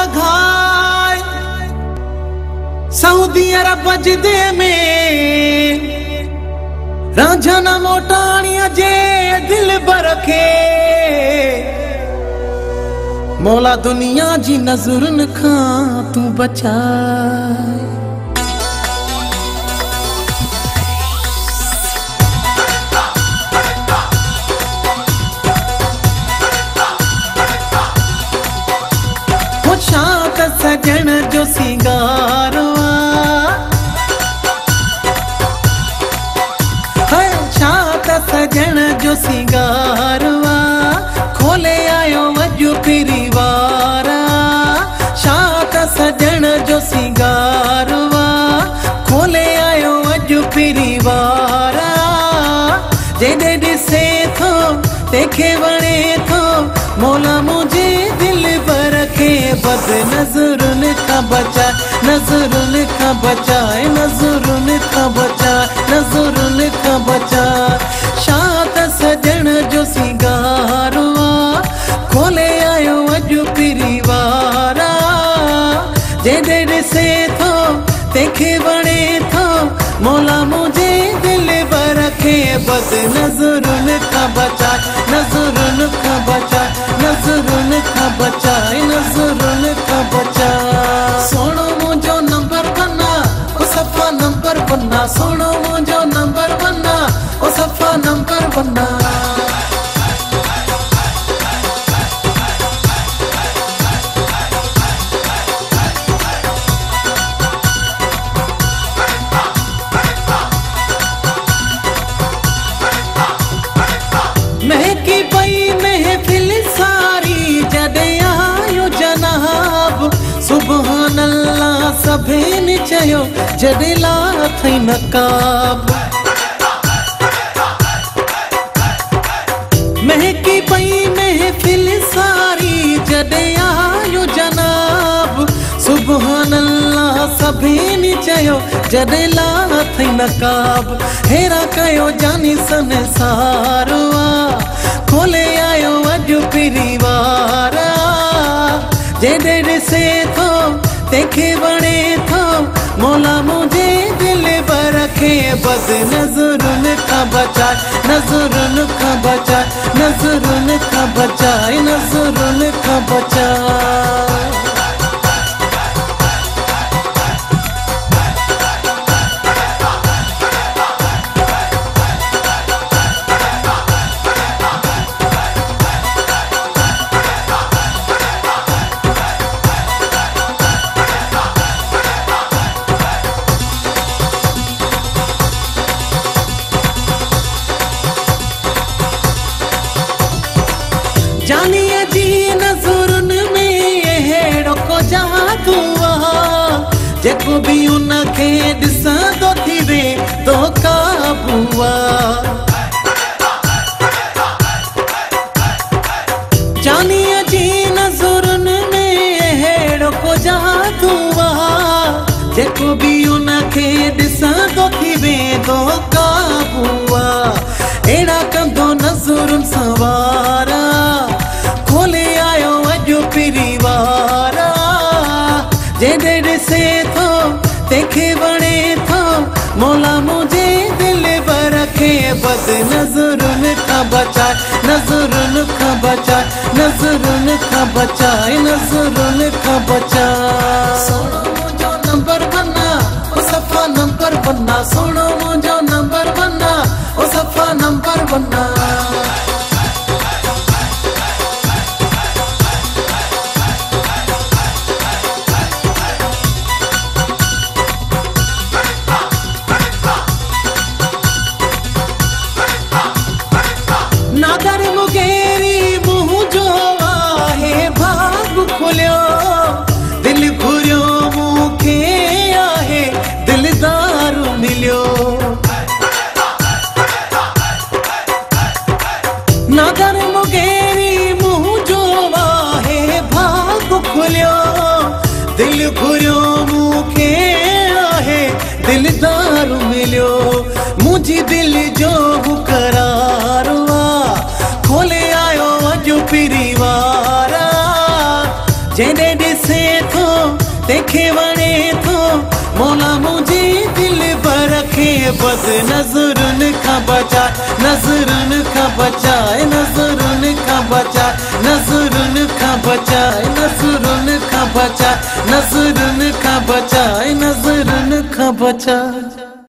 घाय सऊदी अरब जिदे में रांझना मोटाणिया जे दिल बरखे मौला दुनिया जी नज़रुन खां तू बचाए। शांत सजन जो सिंगारवा है शांत सजन जो सिंगारवा खोले आयो वजू परिवारा शांत सजन जो सिंगारवा खोले आयो वजू परिवारा जेदे दिसे थो देखे वणे थो मौला मुझे दिल पर रखे बद नजरुन का बचा नजरुन का बचाए नजरुन का बचा नजरुन का बचा शांत सजन जो सिंगारवा खोले आयो वजू परिवारा जेदे दिसे थो देखे वणे थो मौला मुझे दिल पर रखे बद नजरुन का बचा नजरुन का बचा नजरुन का बचाए नजरुन का बचा। सोनो मुझो नंबर बना ओ सफा नंबर बना सोनो मुझो नंबर बना ओ सफा नंबर बना। महकी पई महफिल सारी जदे आयो जनाब सुबहान अल्लाह सभेन चयो जदे ला थई नकाब। महकी पई महफिल सारी जदे आयो जनाब सुबहान अल्लाह सभेन चयो जदे ला थई नकाब। हेरा कयो जानी संसारवा खोले आयो वजू परिवारा जेदे दिसे थो देखे वणे थो मौला मुझे दिल पर रखे बद नजरुन का बचा नजरुन का बचा नजरुन का बचाए नजरुन का बचा। जानिए जी नज़रुन में हेड़ो को जादू जेको भी उनखे ॾिसंदो थी वे तो काबूआ। जानिए जी नज़रुन में हेड़ो को जादू जेको भी उनखे ॾिसंदो थी वे तो काबूआ। एड़ा कंदो नज़रुन सवारा खोले आयो वजू परिवारा जेदे दिसे थो देखे वणे थो मौला मुझे दिल पर रखे बद नजरुन का बचा नजरुन का बचा नजरुन का बचाए नजरुन का बचा। सोनो मुझो नंबर बना ओ सफा नंबर बना सोनो मुझो नंबर बना ओ सफा नंबर बना। नादर मुगेरी मुँह जो आहे भाग खुलियो दिल घुरियो मुखे आहे दिलदार मिलियो। नादर मुगेरी मुँह जो आहे भाग खुलियो दिल घुरियो मुखे आहे दिलदार मिलियो। मुझी दिल जो करार खोले आयो वजू परिवारा जेदे दिसे वणे थो मौला मुझे दिल पर रखे बस नज़रुन खां बचाए नज़रुन खां बचाए नज़रुन खां बचाए नज़रुन खां बचाए नज़रुन खां बचाए नज़रुन खां बचाए नज़रुन खां बचाए।